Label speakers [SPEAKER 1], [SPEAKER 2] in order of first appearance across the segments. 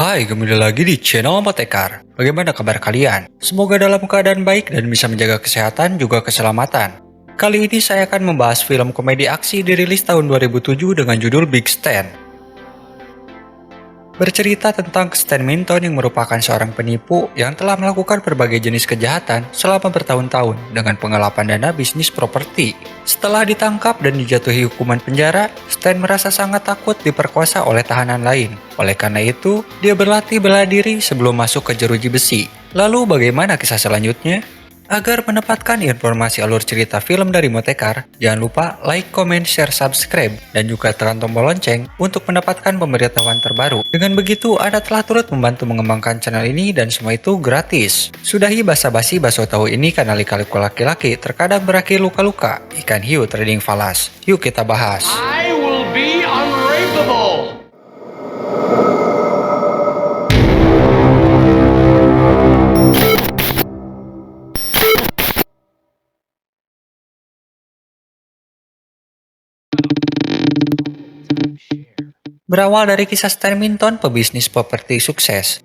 [SPEAKER 1] Hai, kembali lagi di channel Motekar. Bagaimana kabar kalian? Semoga dalam keadaan baik dan bisa menjaga kesehatan juga keselamatan. Kali ini saya akan membahas film komedi aksi dirilis tahun 2007 dengan judul Big Stan. Bercerita tentang Stan Minton yang merupakan seorang penipu yang telah melakukan berbagai jenis kejahatan selama bertahun-tahun dengan penggelapan dana bisnis properti. Setelah ditangkap dan dijatuhi hukuman penjara, Stan merasa sangat takut diperkosa oleh tahanan lain. Oleh karena itu, dia berlatih bela diri sebelum masuk ke jeruji besi. Lalu bagaimana kisah selanjutnya? Agar mendapatkan informasi alur cerita film dari Motekar, jangan lupa like, comment, share, subscribe, dan juga tekan tombol lonceng untuk mendapatkan pemberitahuan terbaru. Dengan begitu, Anda telah turut membantu mengembangkan channel ini dan semua itu gratis. Sudahi basa-basi bakso tahu ini karena lika-liku laki-laki terkadang berakhir luka-luka. Ikan hiu trading falas. Yuk kita bahas.
[SPEAKER 2] I will be unrapeable.
[SPEAKER 1] Berawal dari kisah Stan Minton, pebisnis properti sukses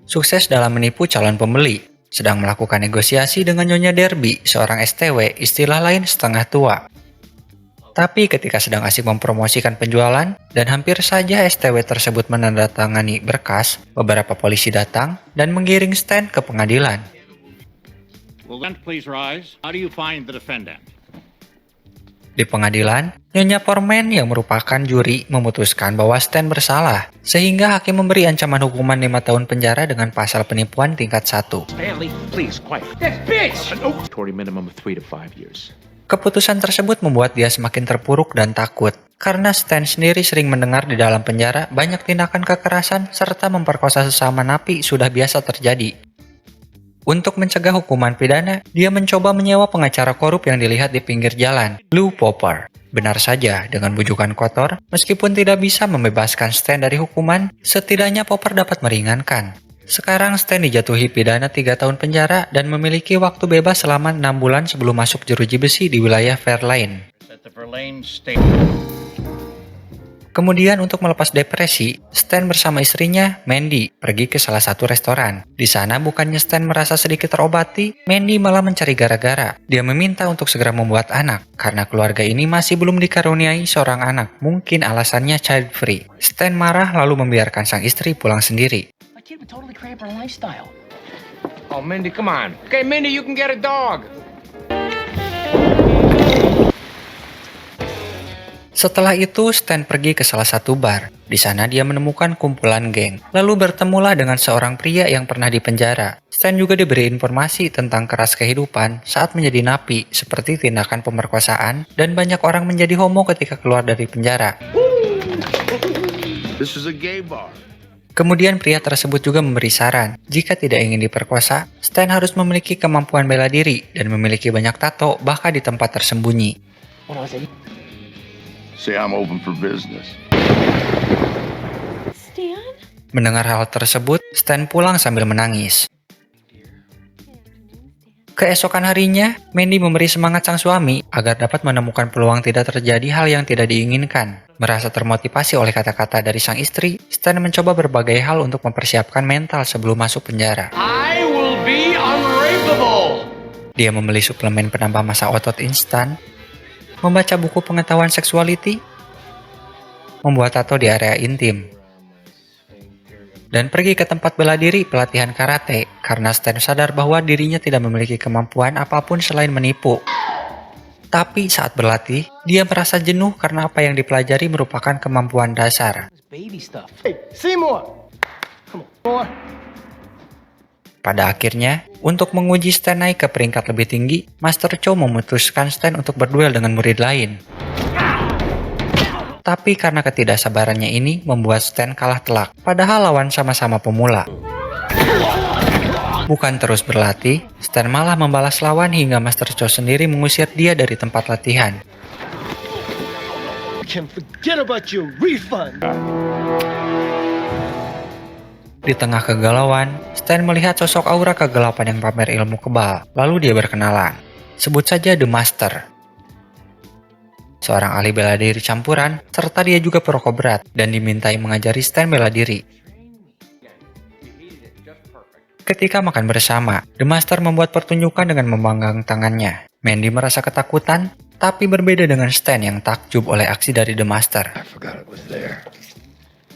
[SPEAKER 1] dalam menipu calon pembeli, sedang melakukan negosiasi dengan Nyonya Derby, seorang STW, istilah lain setengah tua. Tapi ketika sedang asik mempromosikan penjualan, dan hampir saja STW tersebut menandatangani berkas, beberapa polisi datang dan menggiring Stan ke pengadilan.
[SPEAKER 2] Will the please rise? How do you find the defendant?
[SPEAKER 1] Di pengadilan, Nyonya Foreman yang merupakan juri memutuskan bahwa Stan bersalah, sehingga hakim memberi ancaman hukuman 5 tahun penjara dengan pasal penipuan tingkat 1.
[SPEAKER 2] Stanley, please, quiet. This bitch! Tory minimum of 3 to 5 years.
[SPEAKER 1] Keputusan tersebut membuat dia semakin terpuruk dan takut, karena Stan sendiri sering mendengar di dalam penjara banyak tindakan kekerasan serta memperkosa sesama napi sudah biasa terjadi. Untuk mencegah hukuman pidana, dia mencoba menyewa pengacara korup yang dilihat di pinggir jalan, Lou Popper. Benar saja, dengan bujukan kotor, meskipun tidak bisa membebaskan Stan dari hukuman, setidaknya Popper dapat meringankan. Sekarang Stan dijatuhi pidana 3 tahun penjara dan memiliki waktu bebas selama 6 bulan sebelum masuk jeruji besi di wilayah Fairlane. Kemudian untuk melepas depresi, Stan bersama istrinya, Mandy, pergi ke salah satu restoran. Di sana bukannya Stan merasa sedikit terobati, Mandy malah mencari gara-gara. Dia meminta untuk segera membuat anak, karena keluarga ini masih belum dikaruniai seorang anak. Mungkin alasannya child free. Stan marah lalu membiarkan sang istri pulang sendiri.
[SPEAKER 2] My kid would totally crave her lifestyle. Oh, Mindy, come on. Okay, Mindy, you can get a dog.
[SPEAKER 1] Setelah itu, Stan pergi ke salah satu bar. Di sana dia menemukan kumpulan geng. Lalu bertemulah dengan seorang pria yang pernah dipenjara. Stan juga diberi informasi tentang keras kehidupan saat menjadi napi, seperti tindakan pemerkosaan, dan banyak orang menjadi homo ketika keluar dari penjara.
[SPEAKER 2] This is a gay bar.
[SPEAKER 1] Kemudian pria tersebut juga memberi saran, jika tidak ingin diperkosa, Stan harus memiliki kemampuan bela diri dan memiliki banyak tato bahkan di tempat tersembunyi.
[SPEAKER 3] Say I'm open for business.
[SPEAKER 4] Stan?
[SPEAKER 1] Mendengar hal tersebut, Stan pulang sambil menangis. Keesokan harinya, Mandy memberi semangat sang suami agar dapat menemukan peluang tidak terjadi hal yang tidak diinginkan. Merasa termotivasi oleh kata-kata dari sang istri, Stan mencoba berbagai hal untuk mempersiapkan mental sebelum masuk penjara.
[SPEAKER 2] I will be unrapeable.
[SPEAKER 1] Dia membeli suplemen penambah massa otot instan, membaca buku pengetahuan seksualiti, membuat tato di area intim, dan pergi ke tempat bela diri pelatihan karate karena Stan sadar bahwa dirinya tidak memiliki kemampuan apapun selain menipu. Tapi saat berlatih, dia merasa jenuh karena apa yang dipelajari merupakan kemampuan dasar.
[SPEAKER 2] Baby stuff. Hey, Seymour. Come on, more.
[SPEAKER 1] Pada akhirnya, untuk menguji Stan naik ke peringkat lebih tinggi, Master Chow memutuskan Stan untuk berduel dengan murid lain. Tapi karena ketidaksabarannya ini membuat Stan kalah telak, padahal lawan sama-sama pemula. Bukan terus berlatih, Stan malah membalas lawan hingga Master Chow sendiri mengusir dia dari tempat latihan.
[SPEAKER 5] Can forget about your refund.
[SPEAKER 1] Di tengah kegalauan, Stan melihat sosok aura kegelapan yang pamer ilmu kebal, lalu dia berkenalan. Sebut saja The Master. Seorang ahli bela diri campuran, serta dia juga perokok berat dan dimintai mengajari Stan bela diri. Ketika makan bersama, The Master membuat pertunjukan dengan memanggang tangannya. Mandy merasa ketakutan, tapi berbeda dengan Stan yang takjub oleh aksi dari The Master.
[SPEAKER 3] I forgot it was there.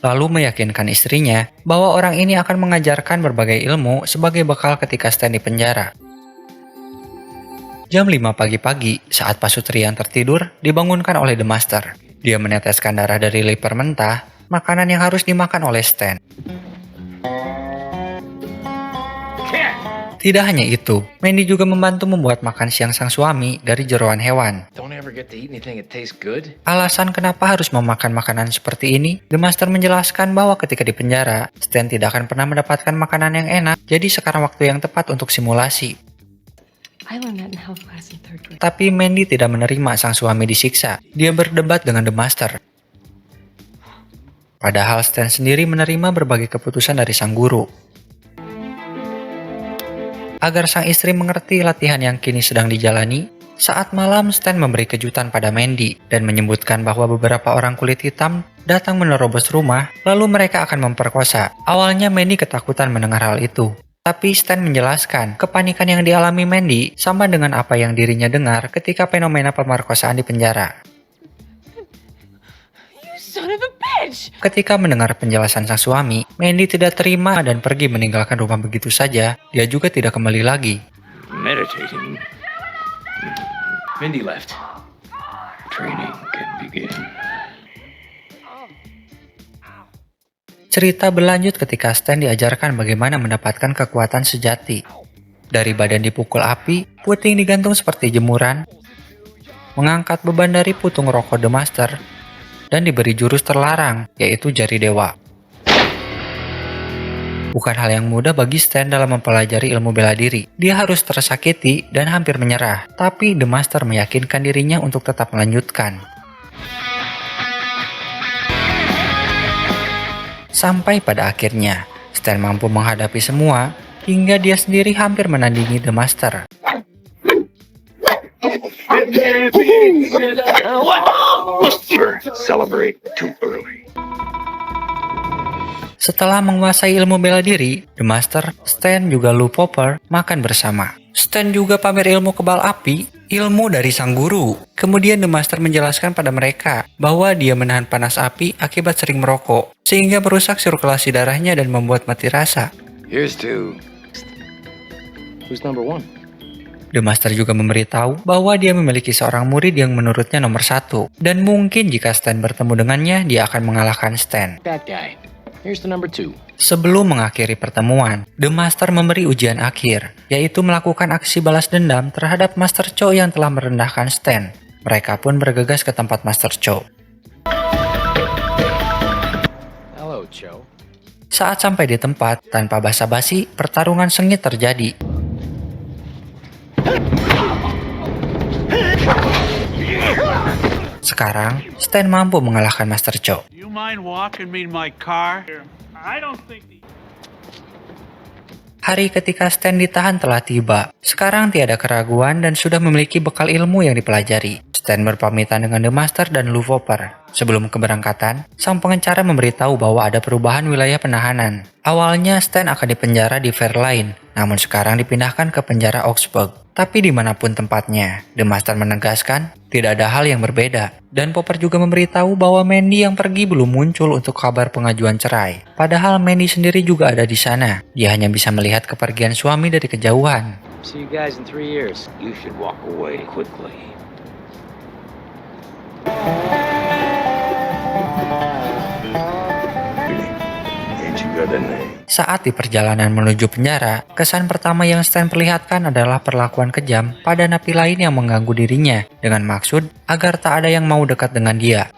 [SPEAKER 1] Lalu meyakinkan istrinya bahwa orang ini akan mengajarkan berbagai ilmu sebagai bekal ketika Stan di penjara. Jam 5 pagi-pagi, saat Pasutrian tertidur, dibangunkan oleh The Master. Dia meneteskan darah dari liver mentah, makanan yang harus dimakan oleh Stan. Tidak hanya itu, Mandy juga membantu membuat makan siang sang suami dari jeroan hewan.
[SPEAKER 2] Don't ever get to eat anything that tastes good.
[SPEAKER 1] Alasan kenapa harus memakan makanan seperti ini, The Master menjelaskan bahwa ketika di penjara, Stan tidak akan pernah mendapatkan makanan yang enak, jadi sekarang waktu yang tepat untuk simulasi.
[SPEAKER 4] I learned that in health class in 3rd grade.
[SPEAKER 1] Tapi Mandy tidak menerima sang suami disiksa. Dia berdebat dengan The Master. Padahal Stan sendiri menerima berbagai keputusan dari sang guru. Agar sang istri mengerti latihan yang kini sedang dijalani, saat malam Stan memberi kejutan pada Mandy dan menyebutkan bahwa beberapa orang kulit hitam datang menerobos rumah, lalu mereka akan memperkosa. Awalnya Mandy ketakutan mendengar hal itu. Tapi Stan menjelaskan, kepanikan yang dialami Mandy sama dengan apa yang dirinya dengar ketika fenomena pemerkosaan di penjara.
[SPEAKER 4] You son of a bitch!
[SPEAKER 1] Ketika mendengar penjelasan sang suami, Mandy tidak terima dan pergi meninggalkan rumah begitu saja. Dia juga tidak kembali lagi.
[SPEAKER 3] Meditating.
[SPEAKER 2] Mindy left.
[SPEAKER 3] Training can begin.
[SPEAKER 1] Cerita berlanjut ketika Stan diajarkan bagaimana mendapatkan kekuatan sejati. Dari badan dipukul api, puting digantung seperti jemuran, mengangkat beban dari putung rokok The Master, dan diberi jurus terlarang, yaitu jari dewa. Bukan hal yang mudah bagi Stan dalam mempelajari ilmu bela diri. Dia harus tersakiti dan hampir menyerah, tapi The Master meyakinkan dirinya untuk tetap melanjutkan. Sampai pada akhirnya, Stan mampu menghadapi semua, hingga dia sendiri hampir menandingi The Master.
[SPEAKER 3] Celebrate too early.
[SPEAKER 1] Setelah menguasai ilmu bela diri, The Master, Stan juga Lou Popper makan bersama. Stan juga pamer ilmu kebal api, ilmu dari sang guru. Kemudian The Master menjelaskan pada mereka bahwa dia menahan panas api akibat sering merokok, sehingga merusak sirkulasi darahnya dan membuat mati rasa.
[SPEAKER 2] Here's to... Who's number one?
[SPEAKER 1] The Master juga memberitahu bahwa dia memiliki seorang murid yang menurutnya nomor 1, dan mungkin jika Stan bertemu dengannya, dia akan mengalahkan Stan.
[SPEAKER 2] That guy. Here's to number two.
[SPEAKER 1] Sebelum mengakhiri pertemuan, The Master memberi ujian akhir, yaitu melakukan aksi balas dendam terhadap Master Cho yang telah merendahkan Stan. Mereka pun bergegas ke tempat Master Cho.
[SPEAKER 2] Hello, Cho.
[SPEAKER 1] Saat sampai di tempat, tanpa basa-basi, pertarungan sengit terjadi. Sekarang, Stan mampu mengalahkan Master Cho.
[SPEAKER 6] You mind walking me in my car? I don't think the...
[SPEAKER 1] Hari ketika Stan ditahan telah tiba. Sekarang tiada keraguan dan sudah memiliki bekal ilmu yang dipelajari. Stan berpamitan dengan The Master dan Lou Popper. Sebelum keberangkatan, sang pengacara memberitahu bahwa ada perubahan wilayah penahanan. Awalnya Stan akan dipenjara di Fairlane, namun sekarang dipindahkan ke penjara Augsburg. Tapi dimanapun tempatnya, The Master menegaskan tidak ada hal yang berbeda. Dan Popper juga memberitahu bahwa Mandy yang pergi belum muncul untuk kabar pengajuan cerai. Padahal Mandy sendiri juga ada di sana. Dia hanya bisa melihat kepergian suami dari kejauhan.
[SPEAKER 2] See you guys in 3 years.
[SPEAKER 3] You should walk away quickly. Really? Ain't you got a name?
[SPEAKER 1] Saat di perjalanan menuju penjara, kesan pertama yang Stan perlihatkan adalah perlakuan kejam pada napi lain yang mengganggu dirinya dengan maksud agar tak ada yang mau dekat dengan dia.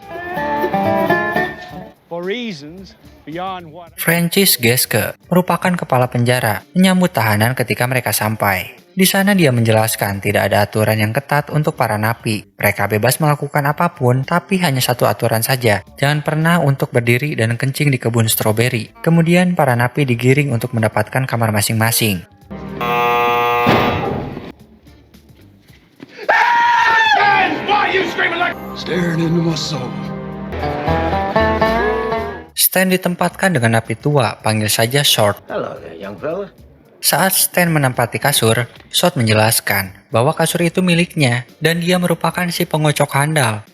[SPEAKER 5] For reasons beyond what
[SPEAKER 1] Francis Geske merupakan kepala penjara menyambut tahanan ketika mereka sampai. Di sana dia menjelaskan tidak ada aturan yang ketat untuk para napi. Mereka bebas melakukan apapun, tapi hanya satu aturan saja. Jangan pernah untuk berdiri dan kencing di kebun stroberi. Kemudian para napi digiring untuk mendapatkan kamar masing-masing.
[SPEAKER 3] Staring into my soul.
[SPEAKER 1] Stan ditempatkan dengan napi tua, panggil saja Short.
[SPEAKER 2] Hello there, young fella.
[SPEAKER 1] Saat Stan menempati kasur, Short menjelaskan bahwa kasur itu miliknya dan dia merupakan si pengocok handal.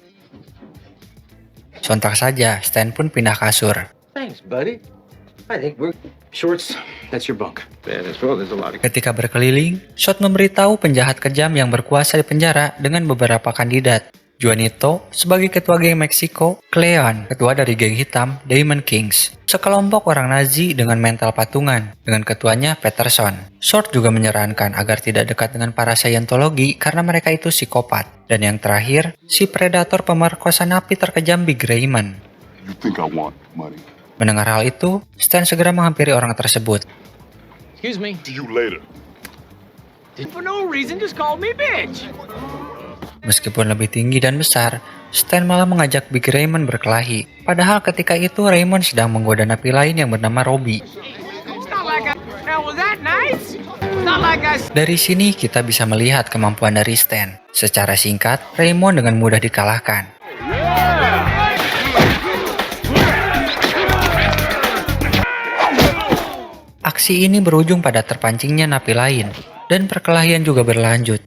[SPEAKER 1] Sontak saja, Stan pun pindah kasur.
[SPEAKER 2] Thanks, buddy. I think we're...
[SPEAKER 5] Shorts, that's your bunk.
[SPEAKER 3] Man, as well, there's a lot of...
[SPEAKER 1] Ketika berkeliling, Short memberitahu penjahat kejam yang berkuasa di penjara dengan beberapa kandidat. Juanito sebagai ketua geng Meksiko, Cleon ketua dari geng hitam Diamond Kings, sekelompok orang Nazi dengan mental patungan dengan ketuanya Peterson. Short juga menyarankan agar tidak dekat dengan para Scientology karena mereka itu psikopat. Dan yang terakhir, si predator pemerkosa napi terkejam Big Raymond.
[SPEAKER 3] You think I want money?
[SPEAKER 1] Mendengar hal itu, Stan segera menghampiri orang tersebut.
[SPEAKER 2] Excuse me.
[SPEAKER 3] See you later.
[SPEAKER 2] For no reason, just called me bitch.
[SPEAKER 1] Meskipun lebih tinggi dan besar, Stan malah mengajak Big Raymond berkelahi. Padahal ketika itu Raymond sedang menggoda napi lain yang bernama Robbie.
[SPEAKER 2] It's not like I... Now, was that nice? It's not like I...
[SPEAKER 1] Dari sini kita bisa melihat kemampuan dari Stan. Secara singkat, Raymond dengan mudah dikalahkan. Aksi ini berujung pada terpancingnya napi lain, dan perkelahian juga berlanjut.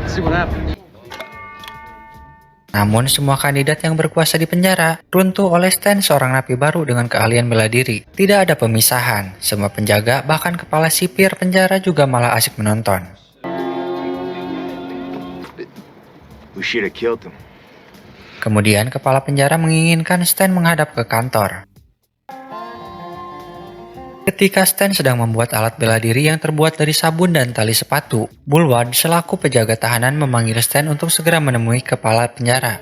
[SPEAKER 5] See what happens.
[SPEAKER 1] Namun semua kandidat yang berkuasa di penjara runtuh oleh Stan, seorang napi baru dengan keahlian bela diri. Tidak ada pemisahan, semua penjaga bahkan kepala sipir penjara juga malah asik menonton.
[SPEAKER 3] We should have killed him.
[SPEAKER 1] Kemudian kepala penjara menginginkan Stan menghadap ke kantor. Ketika Stan sedang membuat alat bela diri yang terbuat dari sabun dan tali sepatu, Bulward selaku penjaga tahanan memanggil Stan untuk segera menemui kepala penjara.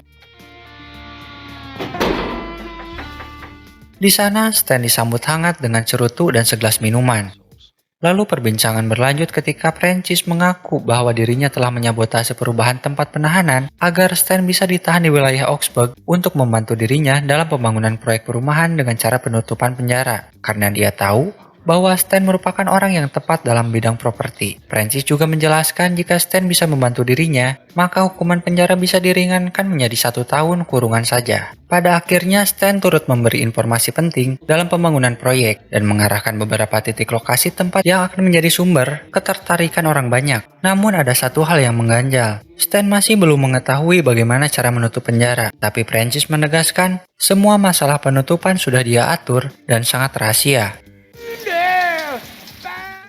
[SPEAKER 1] Di sana, Stan disambut hangat dengan cerutu dan segelas minuman. Lalu perbincangan berlanjut ketika Francis mengaku bahwa dirinya telah menyabotase perubahan tempat penahanan agar Stan bisa ditahan di wilayah Augsburg untuk membantu dirinya dalam pembangunan proyek perumahan dengan cara penutupan penjara. Karena dia tahu bahwa Stan merupakan orang yang tepat dalam bidang properti. Francis juga menjelaskan jika Stan bisa membantu dirinya, maka hukuman penjara bisa diringankan menjadi 1 tahun kurungan saja. Pada akhirnya Stan turut memberi informasi penting dalam pembangunan proyek dan mengarahkan beberapa titik lokasi tempat yang akan menjadi sumber ketertarikan orang banyak. Namun ada satu hal yang mengganjal. Stan masih belum mengetahui bagaimana cara menutup penjara, tapi Francis menegaskan semua masalah penutupan sudah dia atur dan sangat rahasia.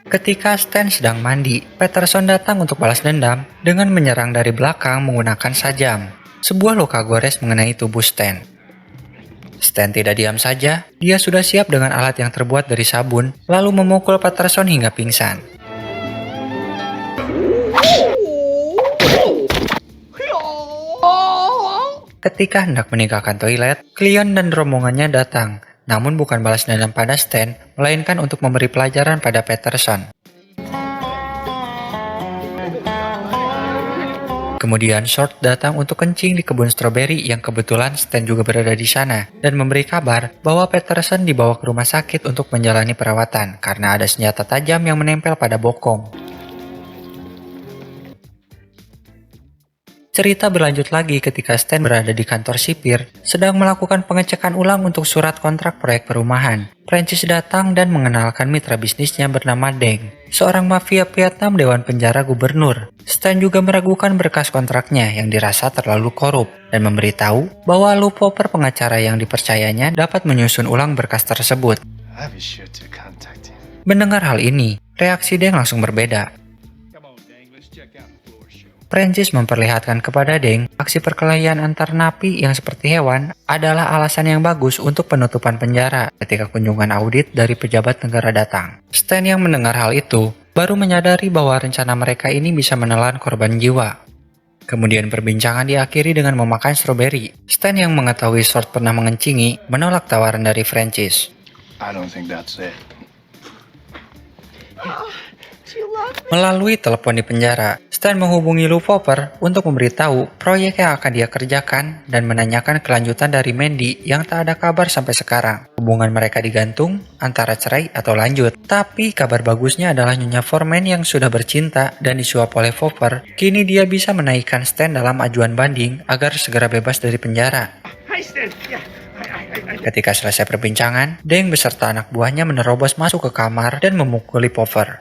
[SPEAKER 1] Ketika Stan sedang mandi, Peterson datang untuk balas dendam dengan menyerang dari belakang menggunakan sajam. Sebuah luka gores mengenai tubuh Stan. Stan tidak diam saja, dia sudah siap dengan alat yang terbuat dari sabun, lalu memukul Peterson hingga pingsan. Ketika hendak meninggalkan toilet, Cleon dan rombongannya datang. Namun bukan balas dendam pada Stan, melainkan untuk memberi pelajaran pada Peterson. Kemudian Short datang untuk kencing di kebun stroberi yang kebetulan Stan juga berada di sana dan memberi kabar bahwa Peterson dibawa ke rumah sakit untuk menjalani perawatan karena ada senjata tajam yang menempel pada bokong. Cerita berlanjut lagi ketika Stan berada di kantor sipir, sedang melakukan pengecekan ulang untuk surat kontrak proyek perumahan. Francis datang dan mengenalkan mitra bisnisnya bernama Deng, seorang mafia Vietnam dewan penjara gubernur. Stan juga meragukan berkas kontraknya yang dirasa terlalu korup dan memberitahu bahwa Lou Popper pengacara yang dipercayanya dapat menyusun ulang berkas tersebut. Mendengar hal ini, reaksi Deng langsung berbeda. Francis memperlihatkan kepada Deng aksi perkelahian antar napi yang seperti hewan adalah alasan yang bagus untuk penutupan penjara ketika kunjungan audit dari pejabat negara datang. Stan yang mendengar hal itu baru menyadari bahwa rencana mereka ini bisa menelan korban jiwa. Kemudian perbincangan diakhiri dengan memakan stroberi. Stan yang mengetahui Short pernah mengencingi menolak tawaran dari Francis.
[SPEAKER 3] I don't think that's it.
[SPEAKER 1] Melalui telepon di penjara, Stan menghubungi Lou Popper untuk memberitahu proyek yang akan dia kerjakan dan menanyakan kelanjutan dari Mandy yang tak ada kabar sampai sekarang. Hubungan mereka digantung antara cerai atau lanjut. Tapi kabar bagusnya adalah Nyonya Foreman yang sudah bercinta dan disuap oleh Popper, kini dia bisa menaikkan Stan dalam ajuan banding agar segera bebas dari penjara. Ketika selesai perbincangan, Deng beserta anak buahnya menerobos masuk ke kamar dan memukuli Popper.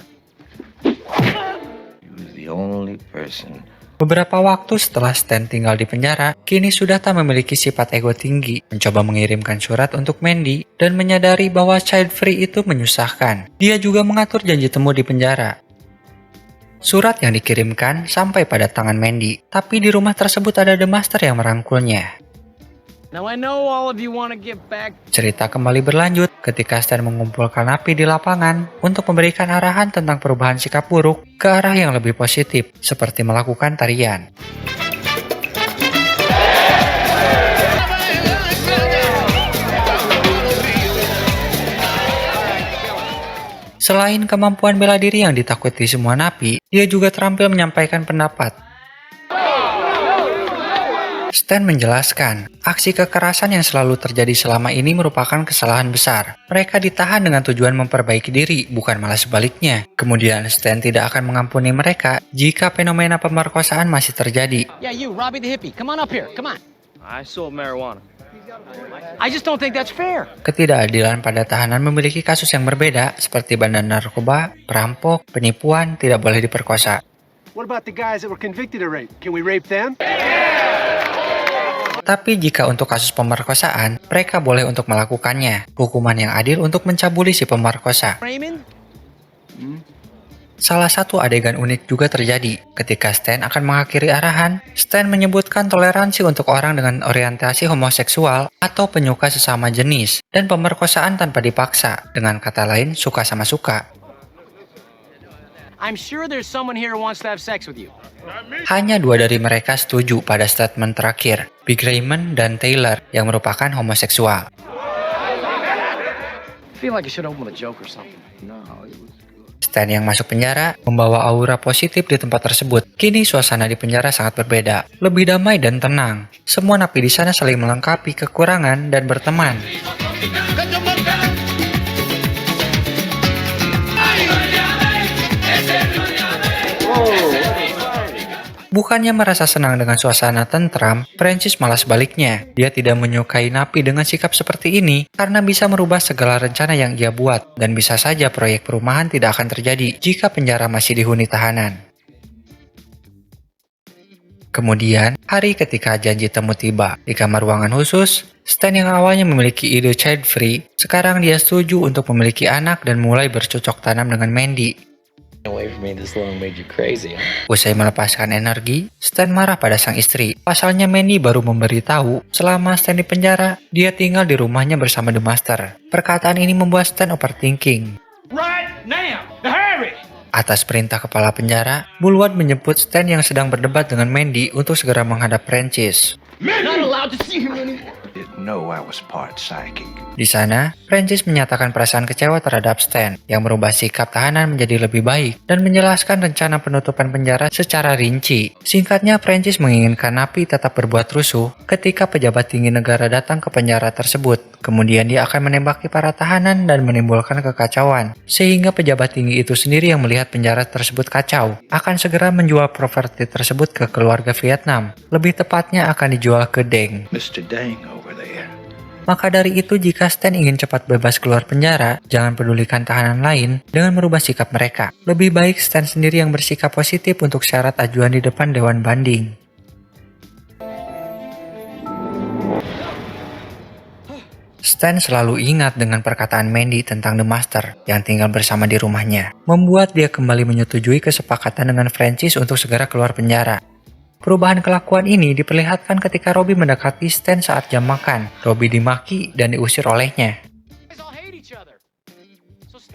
[SPEAKER 1] Beberapa waktu setelah Stan tinggal di penjara, kini sudah tak memiliki sifat ego tinggi, mencoba mengirimkan surat untuk Mandy dan menyadari bahwa child free itu menyusahkan. Dia juga mengatur janji temu di penjara. Surat yang dikirimkan sampai pada tangan Mandy, tapi di rumah tersebut ada The Master yang merangkulnya.
[SPEAKER 2] Now I know all of you want to get back.
[SPEAKER 1] Cerita kembali berlanjut ketika Stan mengumpulkan napi di lapangan untuk memberikan arahan tentang perubahan sikap buruk ke arah yang lebih positif, seperti melakukan tarian. Selain kemampuan bela diri yang ditakuti semua napi, dia juga terampil menyampaikan pendapat. Stan menjelaskan, aksi kekerasan yang selalu terjadi selama ini merupakan kesalahan besar. Mereka ditahan dengan tujuan memperbaiki diri, bukan malah sebaliknya. Kemudian Stan tidak akan mengampuni mereka jika fenomena pemerkosaan masih terjadi.
[SPEAKER 2] Yeah, you, Robbie the hippie. Come on up here. Come on. I sold marijuana. I just don't think that's fair.
[SPEAKER 1] Ketidakadilan pada tahanan memiliki kasus yang berbeda, seperti bandar narkoba, perampok, penipuan, tidak boleh diperkosa.
[SPEAKER 5] What about the guys that were convicted of rape? Can we rape them?
[SPEAKER 1] Tapi jika untuk kasus pemerkosaan, mereka boleh untuk melakukannya. Hukuman yang adil untuk mencabuli si pemerkosa.
[SPEAKER 2] Raymond?
[SPEAKER 1] Salah satu adegan unik juga terjadi. Ketika Stan akan mengakhiri arahan, Stan menyebutkan toleransi untuk orang dengan orientasi homoseksual atau penyuka sesama jenis, dan pemerkosaan tanpa dipaksa. Dengan kata lain, suka sama suka.
[SPEAKER 2] I'm sure there's someone here who wants to have sex with you.
[SPEAKER 1] Hanya dua dari mereka setuju pada statement terakhir, Big Raymond dan Taylor, yang merupakan homoseksual.
[SPEAKER 2] I feel like I should open with a joke or something.
[SPEAKER 1] Stan yang masuk penjara membawa aura positif di tempat tersebut. Kini suasana di penjara sangat berbeda, lebih damai dan tenang. Semua napi di sana saling melengkapi kekurangan dan berteman. Bukannya merasa senang dengan suasana tentram, Francis malah sebaliknya. Dia tidak menyukai napi dengan sikap seperti ini karena bisa merubah segala rencana yang ia buat, dan bisa saja proyek perumahan tidak akan terjadi jika penjara masih dihuni tahanan. Kemudian, hari ketika janji temu tiba, di kamar ruangan khusus, Stan yang awalnya memiliki ide child free, sekarang dia setuju untuk memiliki anak dan mulai bercocok tanam dengan Mandy. Usai melepaskan energi, Stan marah pada sang istri. Pasalnya Mandy baru memberitahu selama Stan di penjara, dia tinggal di rumahnya bersama The Master. Perkataan ini membuat Stan overthinking.
[SPEAKER 6] Right now, hurry!
[SPEAKER 1] Atas perintah kepala penjara, Bullward menjemput Stan yang sedang berdebat dengan Mandy untuk segera menghadap Francis.
[SPEAKER 2] Not allowed to see him anymore.
[SPEAKER 3] Didn't know I was part psychic.
[SPEAKER 1] Di sana, Francis menyatakan perasaan kecewa terhadap Stan yang merubah sikap tahanan menjadi lebih baik dan menjelaskan rencana penutupan penjara secara rinci. Singkatnya, Francis menginginkan napi tetap berbuat rusuh ketika pejabat tinggi negara datang ke penjara tersebut. Kemudian dia akan menembaki para tahanan dan menimbulkan kekacauan, sehingga pejabat tinggi itu sendiri yang melihat penjara tersebut kacau akan segera menjual properti tersebut ke keluarga Vietnam. Lebih tepatnya akan dijual ke Deng.
[SPEAKER 3] Mr. Dang over there.
[SPEAKER 1] Maka dari itu, jika Stan ingin cepat bebas keluar penjara, jangan pedulikan tahanan lain dengan merubah sikap mereka. Lebih baik Stan sendiri yang bersikap positif untuk syarat ajuan di depan Dewan Banding. Stan selalu ingat dengan perkataan Mandy tentang The Master yang tinggal bersama di rumahnya, membuat dia kembali menyetujui kesepakatan dengan Francis untuk segera keluar penjara. Perubahan kelakuan ini diperlihatkan ketika Robbie mendekati Stan saat jam makan. Robbie dimaki dan diusir olehnya.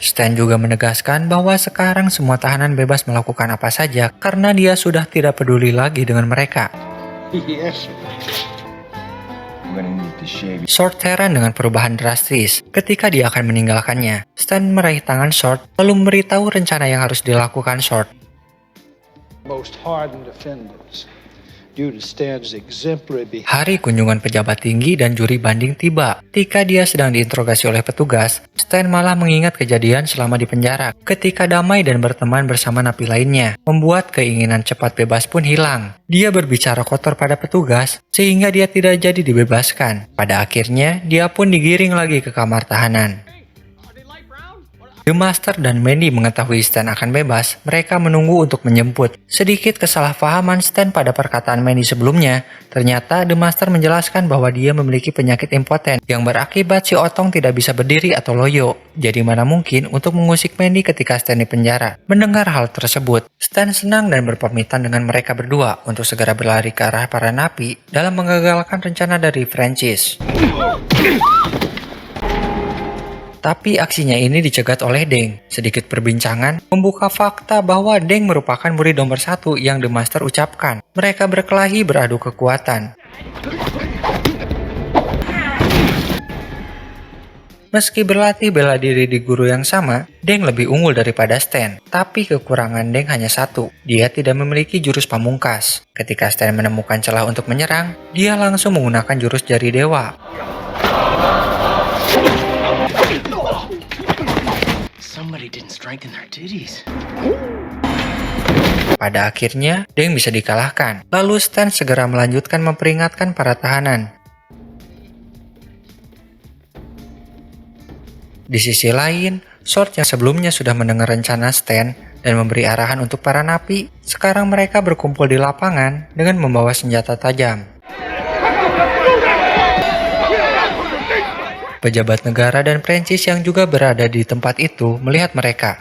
[SPEAKER 1] Stan juga menegaskan bahwa sekarang semua tahanan bebas melakukan apa saja karena dia sudah tidak peduli lagi dengan mereka.
[SPEAKER 3] Yes. We're gonna need to shave.
[SPEAKER 1] Short heran dengan perubahan drastis ketika dia akan meninggalkannya. Stan meraih tangan Short lalu memberitahu rencana yang harus dilakukan Short.
[SPEAKER 3] most hardened offenders due to Stan's exemplary behavior.
[SPEAKER 1] Hari kunjungan pejabat tinggi dan juri banding tiba. Ketika dia sedang diinterogasi oleh petugas, Stan malah mengingat kejadian selama di penjara ketika damai dan berteman bersama napi lainnya, membuat keinginan cepat bebas pun hilang. Dia berbicara kotor pada petugas sehingga dia tidak jadi dibebaskan. Pada akhirnya, dia pun digiring lagi ke kamar tahanan. The Master dan Mandy mengetahui Stan akan bebas, mereka menunggu untuk menjemput. Sedikit kesalahpahaman Stan pada perkataan Mandy sebelumnya, ternyata The Master menjelaskan bahwa dia memiliki penyakit impoten yang berakibat si Otong tidak bisa berdiri atau loyo. Jadi mana mungkin untuk mengusik Mandy ketika Stan di penjara. Mendengar hal tersebut, Stan senang dan berpamitan dengan mereka berdua untuk segera berlari ke arah para napi dalam menggagalkan rencana dari Francis. Tapi aksinya ini dicegat oleh Deng. Sedikit perbincangan membuka fakta bahwa Deng merupakan murid nomor 1 yang The Master ucapkan. Mereka berkelahi beradu kekuatan. Meski berlatih bela diri di guru yang sama, Deng lebih unggul daripada Stan. Tapi kekurangan Deng hanya satu, dia tidak memiliki jurus pamungkas. Ketika Stan menemukan celah untuk menyerang, dia langsung menggunakan jurus jari dewa.
[SPEAKER 2] Somebody didn't strengthen their titties.
[SPEAKER 1] Pada akhirnya, Deng bisa dikalahkan. Lalu Stan segera melanjutkan memperingatkan para tahanan. Di sisi lain, Sword yang sebelumnya sudah mendengar rencana Stan dan memberi arahan untuk para napi, sekarang mereka berkumpul di lapangan dengan membawa senjata tajam. Pejabat negara dan Prancis yang juga berada di tempat itu melihat mereka.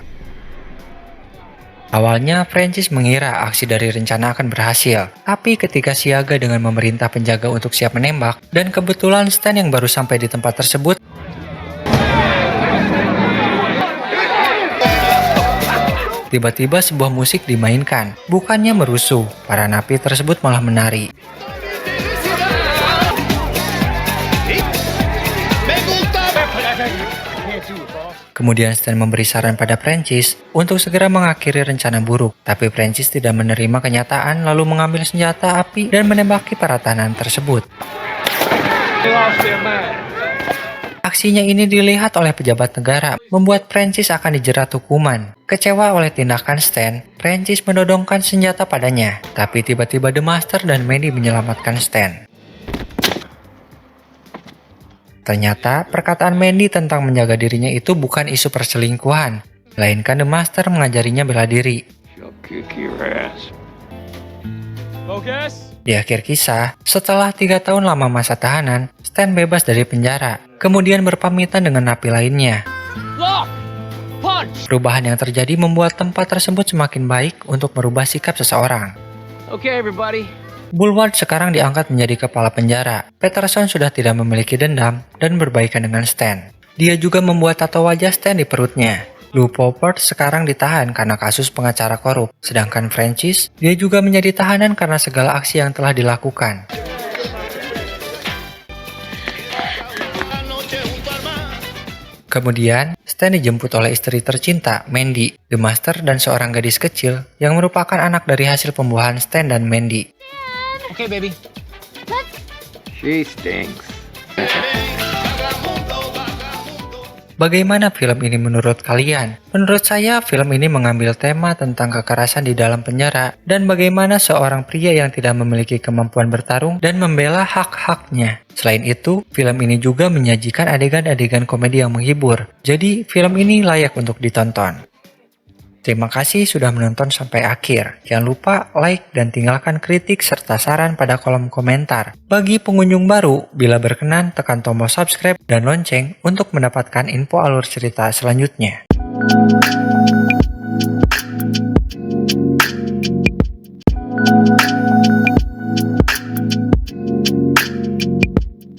[SPEAKER 1] Awalnya Francis mengira aksi dari rencana akan berhasil, tapi ketika siaga dengan memerintah penjaga untuk siap menembak, dan kebetulan Stan yang baru sampai di tempat tersebut, tiba-tiba sebuah musik dimainkan. Bukannya merusuh, para napi tersebut malah menari. Kemudian Stan memberi saran pada Francis untuk segera mengakhiri rencana buruk, tapi Francis tidak menerima kenyataan lalu mengambil senjata api dan menembaki para tahanan tersebut. Aksinya ini dilihat oleh pejabat negara, membuat Francis akan dijerat hukuman. Kecewa oleh tindakan Stan, Francis menodongkan senjata padanya, tapi tiba-tiba The Master dan Mandy menyelamatkan Stan. Ternyata perkataan Mandy tentang menjaga dirinya itu bukan isu perselingkuhan, melainkan The Master mengajarinya bela diri. Di akhir kisah, setelah 3 tahun lama masa tahanan, Stan bebas dari penjara, kemudian berpamitan dengan napi lainnya. Perubahan yang terjadi membuat tempat tersebut semakin baik untuk merubah sikap seseorang.
[SPEAKER 2] Okay, everybody.
[SPEAKER 1] Bullward sekarang diangkat menjadi kepala penjara. Peterson sudah tidak memiliki dendam dan berbaikan dengan Stan. Dia juga membuat tato wajah Stan di perutnya. Lou Poppert sekarang ditahan karena kasus pengacara korup. Sedangkan Francis, dia juga menjadi tahanan karena segala aksi yang telah dilakukan. Kemudian, Stan dijemput oleh istri tercinta, Mandy, The Master, dan seorang gadis kecil yang merupakan anak dari hasil pembuahan Stan dan Mandy.
[SPEAKER 2] Okay, baby. She stinks.
[SPEAKER 1] Bagaimana film ini menurut kalian? Menurut saya, film ini mengambil tema tentang kekerasan di dalam penjara dan bagaimana seorang pria yang tidak memiliki kemampuan bertarung dan membela hak-haknya. Selain itu, film ini juga menyajikan adegan-adegan komedi yang menghibur. Jadi, film ini layak untuk ditonton. Terima kasih sudah menonton sampai akhir. Jangan lupa like dan tinggalkan kritik serta saran pada kolom komentar. Bagi pengunjung baru, bila berkenan tekan tombol subscribe dan lonceng untuk mendapatkan info alur cerita selanjutnya.